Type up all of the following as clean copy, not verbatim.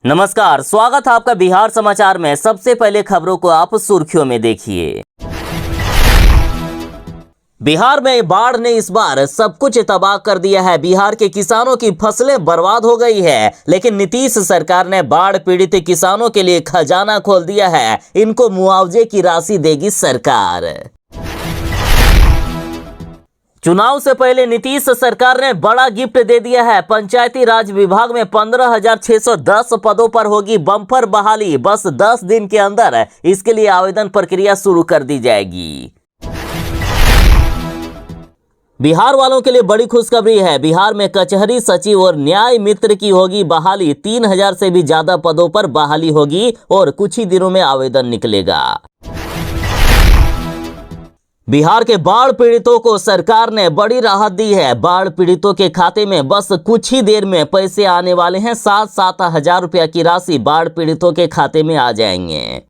नमस्कार, स्वागत है आपका बिहार समाचार में। सबसे पहले खबरों को आप सुर्खियों में देखिए। बिहार में बाढ़ ने इस बार सब कुछ तबाह कर दिया है। बिहार के किसानों की फसलें बर्बाद हो गई है, लेकिन नीतीश सरकार ने बाढ़ पीड़ित किसानों के लिए खजाना खोल दिया है। इनको मुआवजे की राशि देगी सरकार। चुनाव से पहले नीतीश सरकार ने बड़ा गिफ्ट दे दिया है। पंचायती राज विभाग में 15,610 पदों पर होगी बम्पर बहाली। बस 10 दिन के अंदर इसके लिए आवेदन प्रक्रिया शुरू कर दी जाएगी। बिहार वालों के लिए बड़ी खुशखबरी है। बिहार में कचहरी सचिव और न्याय मित्र की होगी बहाली। 3,000 से भी ज्यादा पदों पर बहाली होगी और कुछ ही दिनों में आवेदन निकलेगा। बिहार के बाढ़ पीड़ितों को सरकार ने बड़ी राहत दी है। बाढ़ पीड़ितों के खाते में बस कुछ ही देर में पैसे आने वाले हैं। 7-7 हजार रुपया की राशि बाढ़ पीड़ितों के खाते में आ जाएंगे।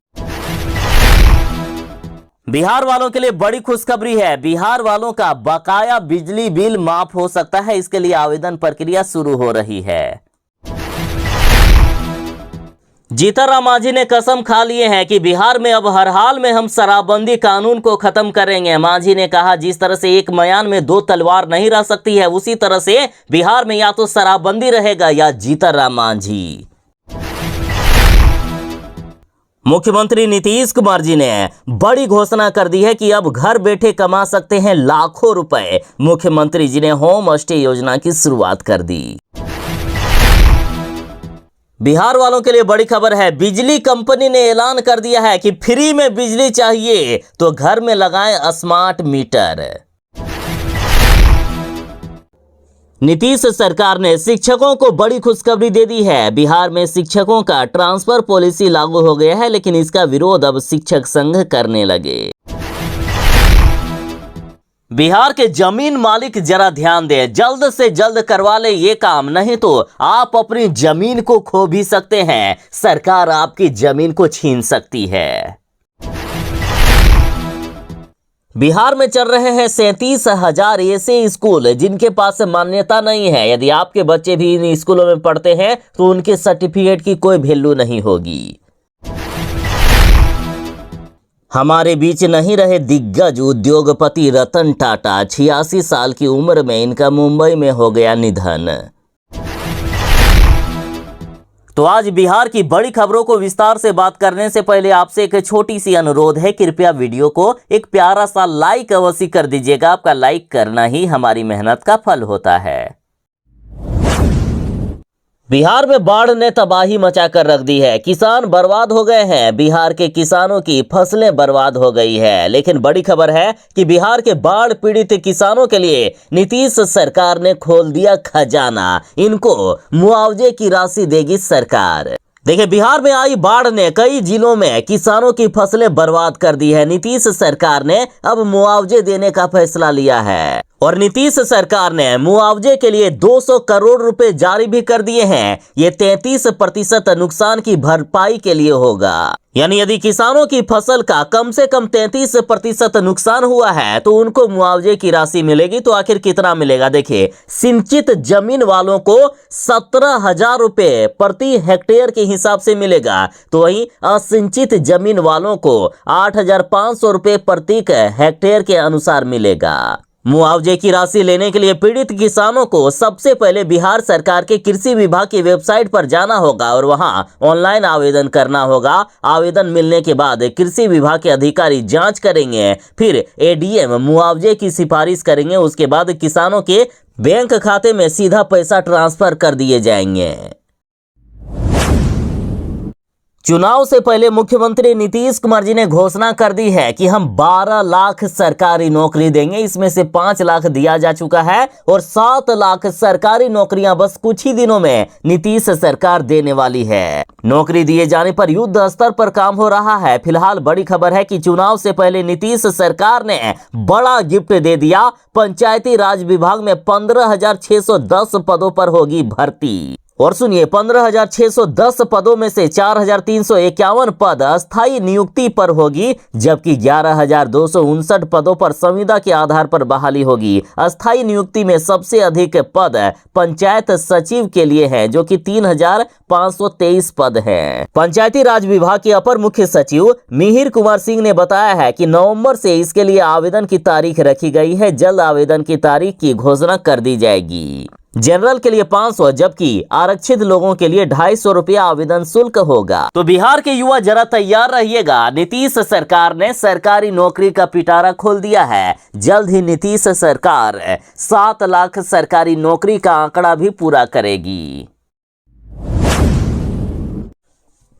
बिहार वालों के लिए बड़ी खुशखबरी है। बिहार वालों का बकाया बिजली बिल माफ हो सकता है। इसके लिए आवेदन प्रक्रिया शुरू हो रही है। जीतनराम मांझी ने कसम खा लिए हैं कि बिहार में अब हर हाल में हम शराबबंदी कानून को खत्म करेंगे। मांझी ने कहा, जिस तरह से एक मयान में दो तलवार नहीं रह सकती है, उसी तरह से बिहार में या तो शराबबंदी रहेगा या जीतनराम मांझी। मुख्यमंत्री नीतीश कुमार जी ने बड़ी घोषणा कर दी है कि अब घर बैठे कमा सकते हैं लाखों रुपए। मुख्यमंत्री जी ने होम स्टे योजना की शुरुआत कर दी। बिहार वालों के लिए बड़ी खबर है। बिजली कंपनी ने ऐलान कर दिया है कि फ्री में बिजली चाहिए तो घर में लगाएं स्मार्ट मीटर। नीतीश सरकार ने शिक्षकों को बड़ी खुशखबरी दे दी है। बिहार में शिक्षकों का ट्रांसफर पॉलिसी लागू हो गया है, लेकिन इसका विरोध अब शिक्षक संघ करने लगे। बिहार के जमीन मालिक जरा ध्यान दें, जल्द से जल्द करवा ले ये काम, नहीं तो आप अपनी जमीन को खो भी सकते हैं। सरकार आपकी जमीन को छीन सकती है। बिहार में चल रहे हैं 37,000 ऐसे स्कूल जिनके पास मान्यता नहीं है। यदि आपके बच्चे भी इन स्कूलों में पढ़ते हैं तो उनके सर्टिफिकेट की कोई वैल्यू नहीं होगी। हमारे बीच नहीं रहे दिग्गज उद्योगपति रतन टाटा। 86 साल की उम्र में इनका मुंबई में हो गया निधन। तो आज बिहार की बड़ी खबरों को विस्तार से बात करने से पहले आपसे एक छोटी सी अनुरोध है। कृपया वीडियो को एक प्यारा सा लाइक अवश्य कर दीजिएगा। आपका लाइक करना ही हमारी मेहनत का फल होता है। बिहार में बाढ़ ने तबाही मचा कर रख दी है। किसान बर्बाद हो गए हैं। बिहार के किसानों की फसलें बर्बाद हो गई है, लेकिन बड़ी खबर है कि बिहार के बाढ़ पीड़ित किसानों के लिए नीतीश सरकार ने खोल दिया खजाना। इनको मुआवजे की राशि देगी सरकार। देखिए, बिहार में आई बाढ़ ने कई जिलों में किसानों की फसलें बर्बाद कर दी है। नीतीश सरकार ने अब मुआवजे देने का फैसला लिया है और नीतीश सरकार ने मुआवजे के लिए 200 करोड़ रुपए जारी भी कर दिए हैं। ये 33% नुकसान की भरपाई के लिए होगा। यानी यदि किसानों की फसल का कम से कम 33% नुकसान हुआ है तो उनको मुआवजे की राशि मिलेगी। तो आखिर कितना मिलेगा? देखिए, सिंचित जमीन वालों को 17,000 रुपए प्रति हेक्टेयर के हिसाब से मिलेगा, तो वहीं असिंचित जमीन वालों को 8,500 रुपए प्रति हेक्टेयर के अनुसार मिलेगा। मुआवजे की राशि लेने के लिए पीड़ित किसानों को सबसे पहले बिहार सरकार के कृषि विभाग की वेबसाइट पर जाना होगा और वहां ऑनलाइन आवेदन करना होगा। आवेदन मिलने के बाद कृषि विभाग के अधिकारी जांच करेंगे, फिर एडीएम मुआवजे की सिफारिश करेंगे। उसके बाद किसानों के बैंक खाते में सीधा पैसा ट्रांसफर कर दिए जाएंगे। चुनाव से पहले मुख्यमंत्री नीतीश कुमार जी ने घोषणा कर दी है कि हम 12 लाख सरकारी नौकरी देंगे। इसमें से 5 लाख दिया जा चुका है और 7 लाख सरकारी नौकरियां बस कुछ ही दिनों में नीतीश सरकार देने वाली है। नौकरी दिए जाने पर युद्ध स्तर पर काम हो रहा है। फिलहाल बड़ी खबर है कि चुनाव से पहले नीतीश सरकार ने बड़ा गिफ्ट दे दिया। पंचायती राज विभाग में 15,610 पदों पर होगी भर्ती। और सुनिए, 15,610 पदों में से 4,351 पद अस्थायी नियुक्ति पर होगी, जबकि 11,259 पदों पर संविदा के आधार पर बहाली होगी। अस्थायी नियुक्ति में सबसे अधिक पद पंचायत सचिव के लिए है, जो कि 3,523 पद हैं। पंचायती राज विभाग के अपर मुख्य सचिव मिहिर कुमार सिंह ने बताया है कि नवंबर से इसके लिए आवेदन की तारीख रखी गई है। जल्द आवेदन की तारीख की घोषणा कर दी जाएगी। जनरल के लिए 500, जबकि आरक्षित लोगों के लिए 250 रुपया आवेदन शुल्क होगा। तो बिहार के युवा जरा तैयार रहिएगा, नीतीश सरकार ने सरकारी नौकरी का पिटारा खोल दिया है। जल्द ही नीतीश सरकार 7 लाख सरकारी नौकरी का आंकड़ा भी पूरा करेगी।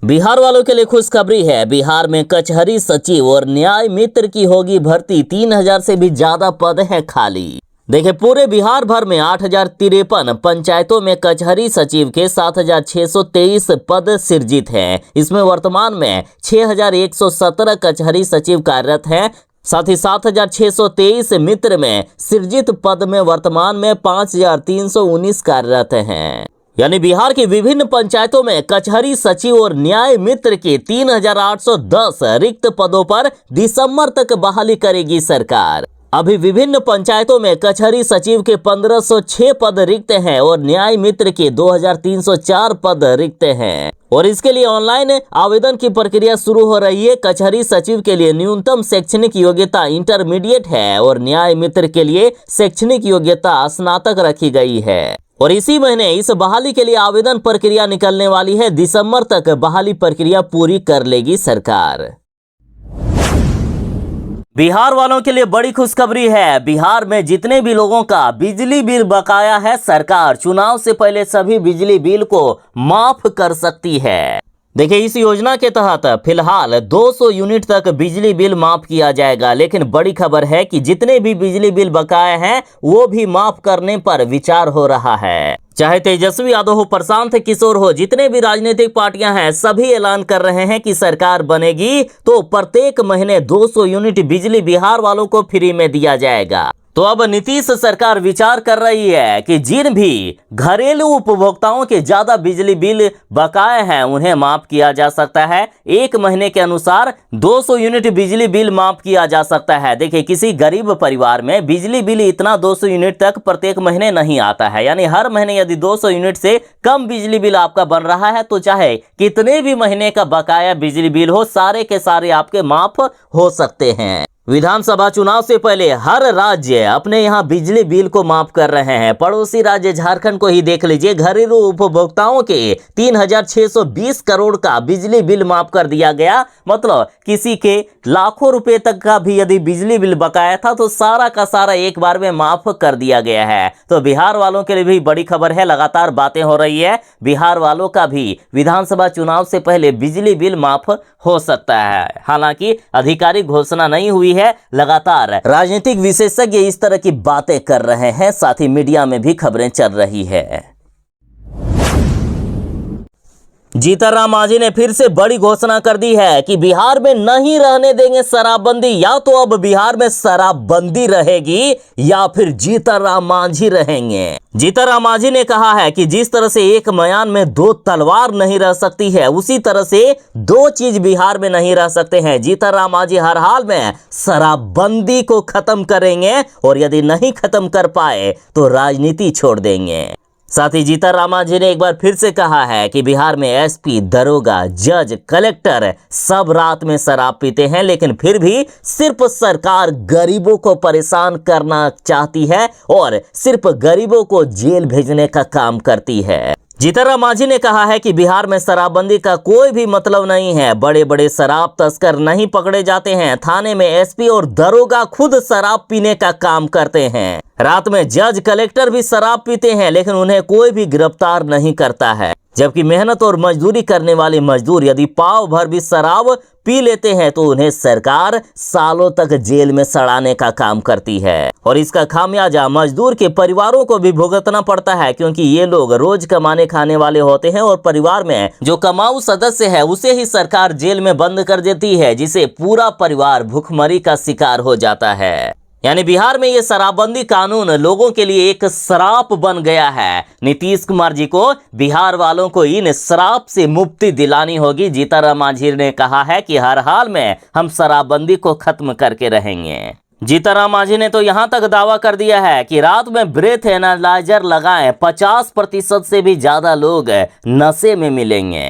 बिहार वालों के लिए खुशखबरी है। बिहार में कचहरी सचिव और न्याय मित्र की होगी भर्ती। 3,000 से भी ज्यादा पद हैं खाली। देखिए, पूरे बिहार भर में 8,053 पंचायतों में कचहरी सचिव के 7,623 पद सृजित हैं। इसमें वर्तमान में 6,117 कचहरी सचिव कार्यरत हैं। साथ ही 7,623 मित्र में सृजित पद में वर्तमान में 5,319 कार्यरत हैं। यानी बिहार की विभिन्न पंचायतों में कचहरी सचिव और न्याय मित्र के 3,810 रिक्त पदों पर दिसंबर तक बहाली करेगी सरकार। अभी विभिन्न पंचायतों में कचहरी सचिव के 1,506 पद रिक्त हैं और न्याय मित्र के 2,304 पद रिक्त हैं। और इसके लिए ऑनलाइन आवेदन की प्रक्रिया शुरू हो रही है। कचहरी सचिव के लिए न्यूनतम शैक्षणिक योग्यता इंटरमीडिएट है और न्याय मित्र के लिए शैक्षणिक योग्यता स्नातक रखी गई है। और इसी महीने इस बहाली के लिए आवेदन प्रक्रिया निकलने वाली है। दिसंबर तक बहाली प्रक्रिया पूरी कर लेगी सरकार। बिहार वालों के लिए बड़ी खुशखबरी है। बिहार में जितने भी लोगों का बिजली बिल बकाया है, सरकार चुनाव से पहले सभी बिजली बिल को माफ कर सकती है। देखिए, इस योजना के तहत फिलहाल 200 यूनिट तक बिजली बिल माफ किया जाएगा। लेकिन बड़ी खबर है कि जितने भी बिजली बिल बकाए हैं वो भी माफ करने पर विचार हो रहा है। चाहे तेजस्वी यादव हो, प्रशांत किशोर हो, जितने भी राजनीतिक पार्टियां हैं, सभी ऐलान कर रहे हैं कि सरकार बनेगी तो प्रत्येक महीने 200 यूनिट बिजली बिहार वालों को फ्री में दिया जाएगा। तो अब नीतीश सरकार विचार कर रही है कि जिन भी घरेलू उपभोक्ताओं के ज्यादा बिजली बिल बकाए हैं उन्हें माफ किया जा सकता है। एक महीने के अनुसार 200 यूनिट बिजली बिल माफ किया जा सकता है। देखिए, किसी गरीब परिवार में बिजली बिल इतना 200 यूनिट तक प्रत्येक महीने नहीं आता है। यानी हर महीने यदि 200 यूनिट से कम बिजली बिल आपका बन रहा है तो चाहे कितने भी महीने का बकाया बिजली बिल हो, सारे के सारे आपके माफ हो सकते हैं। विधानसभा चुनाव से पहले हर राज्य अपने यहाँ बिजली बिल को माफ कर रहे हैं। पड़ोसी राज्य झारखंड को ही देख लीजिए, घरेलू उपभोक्ताओं के 3,620 करोड़ का बिजली बिल माफ कर दिया गया। मतलब किसी के लाखों रुपए तक का भी यदि बिजली बिल बकाया था तो सारा का सारा एक बार में माफ कर दिया गया है। तो बिहार वालों के लिए भी बड़ी खबर है। लगातार बातें हो रही है, बिहार वालों का भी विधानसभा चुनाव से पहले बिजली बिल माफ हो सकता है। हालांकि आधिकारिक घोषणा नहीं हुई है। लगातार राजनीतिक विशेषज्ञ इस तरह की बातें कर रहे हैं, साथ ही मीडिया में भी खबरें चल रही है। जीतनराम मांझी ने फिर से बड़ी घोषणा कर दी है कि बिहार में नहीं रहने देंगे शराबबंदी। या तो अब बिहार में शराबबंदी रहेगी या फिर जीतनराम मांझी रहेंगे। जीतनराम मांझी ने कहा है कि जिस तरह से एक म्यान में 2 तलवार नहीं रह सकती है, उसी तरह से 2 चीज बिहार में नहीं रह सकते हैं। जीतनराम मांझी हर हाल में शराबबंदी को खत्म करेंगे और यदि नहीं खत्म कर पाए तो राजनीति छोड़ देंगे। साथ ही जीतनराम मांझी ने एक बार फिर से कहा है कि बिहार में एसपी, दरोगा, जज, कलेक्टर सब रात में शराब पीते हैं, लेकिन फिर भी सिर्फ सरकार गरीबों को परेशान करना चाहती है और सिर्फ गरीबों को जेल भेजने का काम करती है। जीतनराम मांझी ने कहा है कि बिहार में शराबबंदी का कोई भी मतलब नहीं है। बड़े बड़े शराब तस्कर नहीं पकड़े जाते हैं। थाने में एसपी और दरोगा खुद शराब पीने का काम करते हैं। रात में जज, कलेक्टर भी शराब पीते हैं, लेकिन उन्हें कोई भी गिरफ्तार नहीं करता है। जबकि मेहनत और मजदूरी करने वाले मजदूर यदि पाव भर भी शराब पी लेते हैं तो उन्हें सरकार सालों तक जेल में सड़ाने का काम करती है। और इसका खामियाजा मजदूर के परिवारों को भी भुगतना पड़ता है, क्योंकि ये लोग रोज कमाने खाने वाले होते हैं और परिवार में जो कमाऊ सदस्य है उसे ही सरकार जेल में बंद कर देती है, जिसे पूरा परिवार भुखमरी का शिकार हो जाता है। यानी बिहार में ये शराबबंदी कानून लोगों के लिए एक श्राप बन गया है। नीतीश कुमार जी को बिहार वालों को इन श्राप से मुक्ति दिलानी होगी। जीतन मांझी ने कहा है कि हर हाल में हम शराबबंदी को खत्म करके रहेंगे। जीतन मांझी ने तो यहां तक दावा कर दिया है कि रात में ब्रेथ एनालाइजर लगाएं, 50% से भी ज्यादा लोग नशे में मिलेंगे।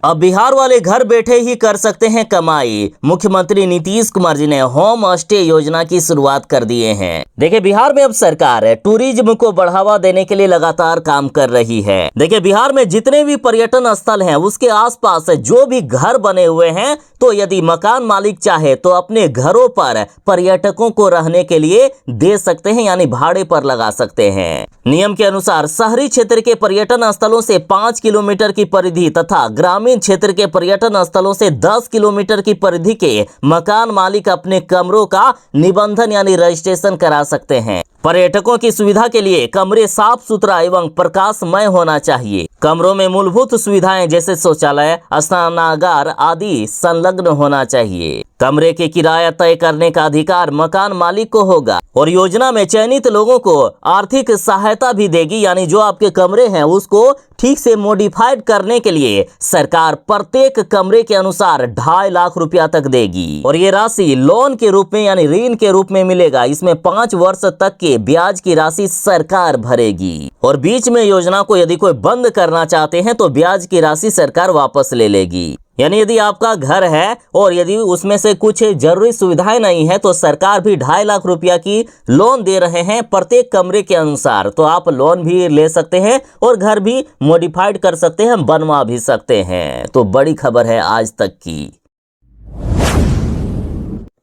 अब बिहार वाले घर बैठे ही कर सकते हैं कमाई। मुख्यमंत्री नीतीश कुमार जी ने होम स्टे योजना की शुरुआत कर दिए हैं। देखिए, बिहार में अब सरकार टूरिज्म को बढ़ावा देने के लिए लगातार काम कर रही है। देखिए, बिहार में जितने भी पर्यटन स्थल हैं उसके आसपास जो भी घर बने हुए हैं, तो यदि मकान मालिक चाहे तो अपने घरों पर पर्यटकों को रहने के लिए दे सकते हैं, यानी भाड़े पर लगा सकते हैं। नियम के अनुसार शहरी क्षेत्र के पर्यटन स्थलों से 5 किलोमीटर की परिधि तथा ग्रामीण क्षेत्र के पर्यटन स्थलों से 10 किलोमीटर की परिधि के मकान मालिक अपने कमरों का निबंधन यानी रजिस्ट्रेशन करा सकते हैं। पर्यटकों की सुविधा के लिए कमरे साफ सुथरा एवं प्रकाशमय होना चाहिए। कमरों में मूलभूत सुविधाएं जैसे शौचालय, स्नानागार आदि संलग्न होना चाहिए। कमरे के किराया तय करने का अधिकार मकान मालिक को होगा और योजना में चयनित लोगों को आर्थिक सहायता भी देगी, यानी जो आपके कमरे हैं उसको ठीक से मॉडिफाइड करने के लिए सरकार प्रत्येक कमरे के अनुसार 2.5 लाख रुपया तक देगी और ये राशि लोन के रूप में यानी ऋण के रूप में मिलेगा। इसमें 5 वर्ष तक के ब्याज की राशि सरकार भरेगी और बीच में योजना को यदि कोई बंद करना चाहते हैं तो ब्याज की राशि सरकार वापस ले लेगी। यानी यदि आपका घर है और यदि उसमें से कुछ जरूरी सुविधाएं नहीं है तो सरकार भी 2.5 लाख रुपया की लोन दे रहे हैं प्रत्येक कमरे के अनुसार। तो आप लोन भी ले सकते हैं और घर भी मॉडिफाइड कर सकते हैं, बनवा भी सकते हैं। तो बड़ी खबर है आज तक की।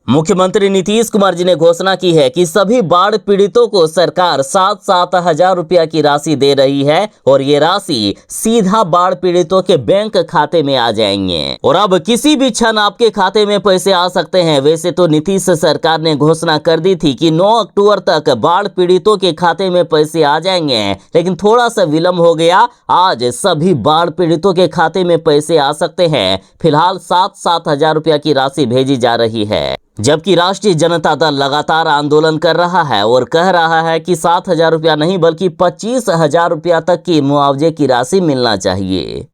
मुख्यमंत्री नीतीश कुमार जी ने घोषणा की है कि सभी बाढ़ पीड़ितों को सरकार 7-7 हजार रुपया की राशि दे रही है और ये राशि सीधा बाढ़ पीड़ितों के बैंक खाते में आ जाएंगे और अब किसी भी क्षण आपके खाते में पैसे आ सकते हैं। वैसे तो नीतीश सरकार ने घोषणा कर दी थी कि 9 अक्टूबर तक बाढ़ पीड़ितों के खाते में पैसे आ जाएंगे, लेकिन थोड़ा सा विलम्ब हो गया। आज सभी बाढ़ पीड़ितों के खाते में पैसे आ सकते हैं। फिलहाल 7-7 हजार रुपया की राशि भेजी जा रही है, जबकि राष्ट्रीय जनता दल लगातार आंदोलन कर रहा है और कह रहा है कि 7 हजार रुपया नहीं बल्कि 25 हजार रुपया तक की मुआवजे की राशि मिलना चाहिए।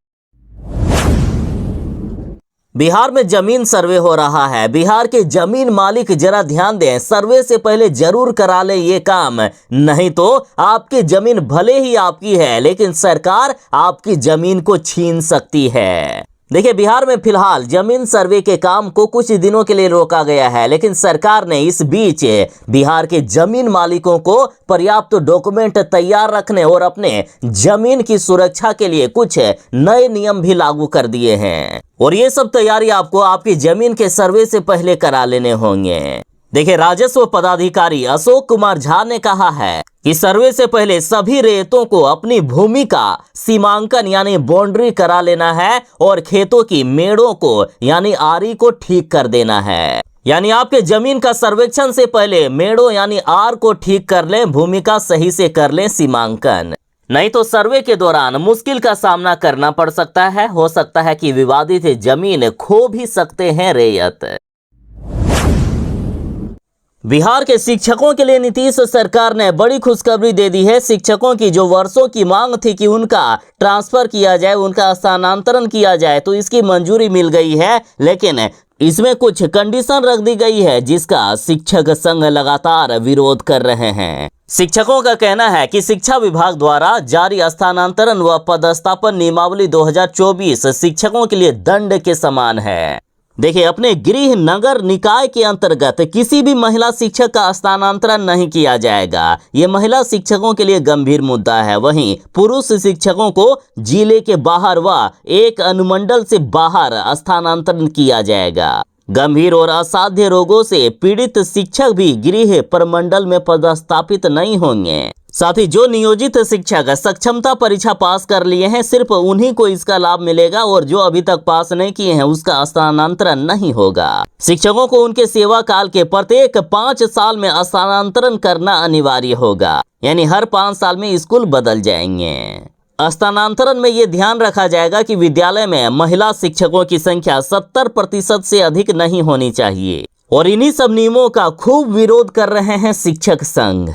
बिहार में जमीन सर्वे हो रहा है। बिहार के जमीन मालिक जरा ध्यान दें, सर्वे से पहले जरूर करा ले ये काम, नहीं तो आपकी जमीन भले ही आपकी है लेकिन सरकार आपकी जमीन को छीन सकती है। देखिए, बिहार में फिलहाल जमीन सर्वे के काम को कुछ दिनों के लिए रोका गया है, लेकिन सरकार ने इस बीच बिहार के जमीन मालिकों को पर्याप्त डॉक्यूमेंट तैयार रखने और अपने जमीन की सुरक्षा के लिए कुछ नए नियम भी लागू कर दिए हैं और ये सब तैयारी आपको आपकी जमीन के सर्वे से पहले करा लेने होंगे। देखिए, राजस्व पदाधिकारी अशोक कुमार झा ने कहा है कि सर्वे से पहले सभी रेतों को अपनी भूमि का सीमांकन यानी बाउंड्री करा लेना है और खेतों की मेड़ों को यानी आरी को ठीक कर देना है। यानी आपके जमीन का सर्वेक्षण से पहले मेड़ों यानी आर को ठीक कर लें, भूमि का सही से कर लें सीमांकन, नहीं तो सर्वे के दौरान मुश्किल का सामना करना पड़ सकता है। हो सकता है कि विवादित जमीन खो भी सकते हैं रैयत। बिहार के शिक्षकों के लिए नीतीश सरकार ने बड़ी खुशखबरी दे दी है। शिक्षकों की जो वर्षों की मांग थी कि उनका ट्रांसफर किया जाए, उनका स्थानांतरण किया जाए, तो इसकी मंजूरी मिल गई है, लेकिन इसमें कुछ कंडीशन रख दी गई है जिसका शिक्षक संघ लगातार विरोध कर रहे हैं। शिक्षकों का कहना है कि शिक्षा विभाग द्वारा जारी स्थानांतरण व पदस्थापन नियमावली 2024 शिक्षकों के लिए दंड के समान है। देखिए, अपने गृह नगर निकाय के अंतर्गत किसी भी महिला शिक्षक का स्थानांतरण नहीं किया जाएगा। ये महिला शिक्षकों के लिए गंभीर मुद्दा है। वहीं पुरुष शिक्षकों को जिले के बाहर व एक अनुमंडल से बाहर स्थानांतरण किया जाएगा। गंभीर और असाध्य रोगों से पीड़ित शिक्षक भी गृह प्रमंडल में पदस्थापित नहीं होंगे। साथ ही जो नियोजित शिक्षक सक्षमता परीक्षा पास कर लिए हैं सिर्फ उन्हीं को इसका लाभ मिलेगा और जो अभी तक पास नहीं किए हैं उसका स्थानांतरण नहीं होगा। शिक्षकों को उनके सेवा काल के प्रत्येक 5 साल में स्थानांतरण करना अनिवार्य होगा, यानी हर 5 साल में स्कूल बदल जाएंगे। स्थानांतरण में ये ध्यान रखा जाएगा कि विद्यालय में महिला शिक्षकों की संख्या 70% से अधिक नहीं होनी चाहिए और इन्हीं सब नियमों का खूब विरोध कर रहे हैं शिक्षक संघ।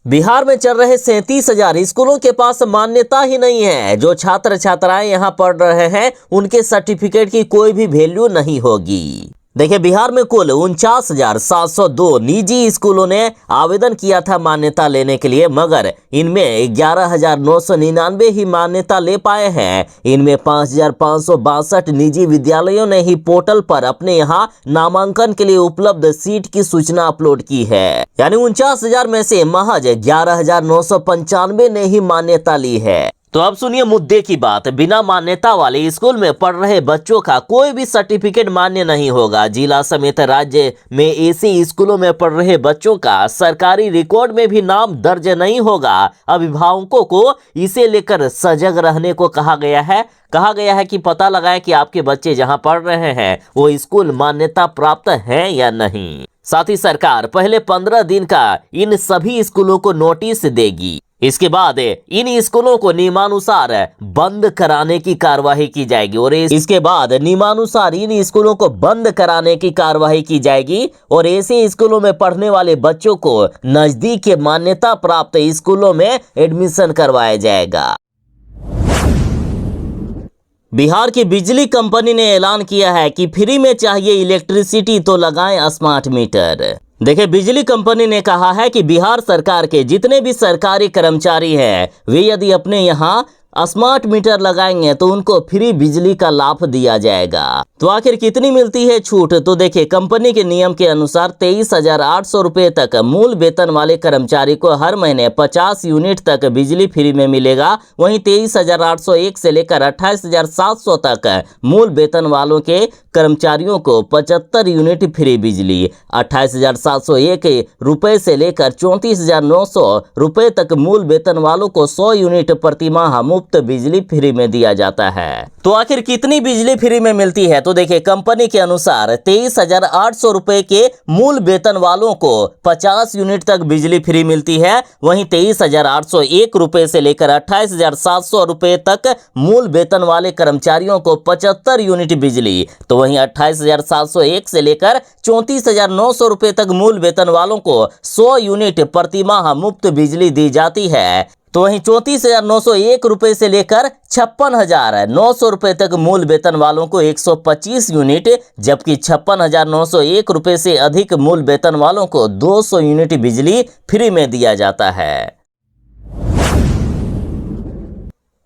बिहार में चल रहे 37,000 स्कूलों के पास मान्यता ही नहीं है। जो छात्र छात्राएं यहां पढ़ रहे हैं उनके सर्टिफिकेट की कोई भी वैल्यू नहीं होगी। देखिए, बिहार में कुल 49,702 निजी स्कूलों ने आवेदन किया था मान्यता लेने के लिए, मगर इनमें 11,999 ही मान्यता ले पाए हैं। इनमें 5,562 निजी विद्यालयों ने ही पोर्टल पर अपने यहाँ नामांकन के लिए उपलब्ध सीट की सूचना अपलोड की है। यानी 49,000 में से महज 11,995 ने ही मान्यता ली है। तो अब सुनिए मुद्दे की बात। बिना मान्यता वाले स्कूल में पढ़ रहे बच्चों का कोई भी सर्टिफिकेट मान्य नहीं होगा। जिला समेत राज्य में ऐसे स्कूलों में पढ़ रहे बच्चों का सरकारी रिकॉर्ड में भी नाम दर्ज नहीं होगा। अभिभावकों को इसे लेकर सजग रहने को कहा गया है कि पता लगाएं कि आपके बच्चे जहां पढ़ रहे हैं वो स्कूल मान्यता प्राप्त है या नहीं। साथ ही सरकार पहले 15 दिन का इन सभी स्कूलों को नोटिस देगी। इसके बाद इन स्कूलों को नियमानुसार बंद कराने की कार्यवाही की जाएगी और इसके बाद नियमानुसार इन स्कूलों को बंद कराने की कार्यवाही की जाएगी और ऐसे स्कूलों में पढ़ने वाले बच्चों को नजदीक के मान्यता प्राप्त स्कूलों में एडमिशन करवाया जाएगा। बिहार की बिजली कंपनी ने ऐलान किया है कि फ्री में चाहिए इलेक्ट्रिसिटी तो लगाएं स्मार्ट मीटर। देखिए, बिजली कंपनी ने कहा है कि बिहार सरकार के जितने भी सरकारी कर्मचारी हैं वे यदि अपने यहाँ स्मार्ट मीटर लगाएंगे तो उनको फ्री बिजली का लाभ दिया जाएगा। तो आखिर कितनी मिलती है छूट? तो देखिए, कंपनी के नियम के अनुसार 23,800 रुपये तक मूल वेतन वाले कर्मचारी को हर महीने 50 यूनिट तक बिजली फ्री में मिलेगा। वहीं 23,801 से लेकर 28,700 तक मूल वेतन वालों के कर्मचारियों को 75 यूनिट फ्री बिजली, 28,701 रुपये से लेकर 34,900 रुपये तक मूल वेतन वालों को 100 यूनिट प्रतिमाह मुफ्त बिजली फ्री में दिया जाता है। तो आखिर कितनी बिजली फ्री में मिलती है? तो देखिए, कंपनी के अनुसार 23,800 रुपये के मूल वेतन वालों को 50 यूनिट तक बिजली फ्री मिलती है। वहीं 23,801 रुपये से लेकर 28,700 रुपये तक मूल वेतन वाले कर्मचारियों को 75 यूनिट बिजली, तो वहीं 28,701 से लेकर 34,900 रुपये तक मूल वेतन वालों को 100 यूनिट प्रतिमाह मुफ्त बिजली दी जाती है। तो वहीं 34,901 रुपये से लेकर 56,900 रुपये तक मूल वेतन वालों को 125 यूनिट, जबकि 56,901 रुपये से अधिक मूल वेतन वालों को 200 यूनिट बिजली फ्री में दिया जाता है।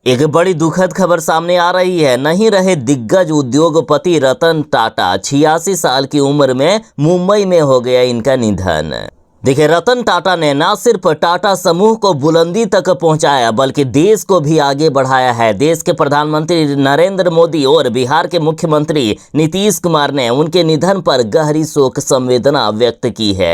एक बड़ी दुखद खबर सामने आ रही है। नहीं रहे दिग्गज उद्योगपति रतन टाटा। 86 साल की उम्र में मुंबई में हो गया इनका निधन। देखिए, रतन टाटा ने न सिर्फ टाटा समूह को बुलंदी तक पहुंचाया बल्कि देश को भी आगे बढ़ाया है। देश के प्रधानमंत्री नरेंद्र मोदी और बिहार के मुख्यमंत्री नीतीश कुमार ने उनके निधन पर गहरी शोक संवेदना व्यक्त की है।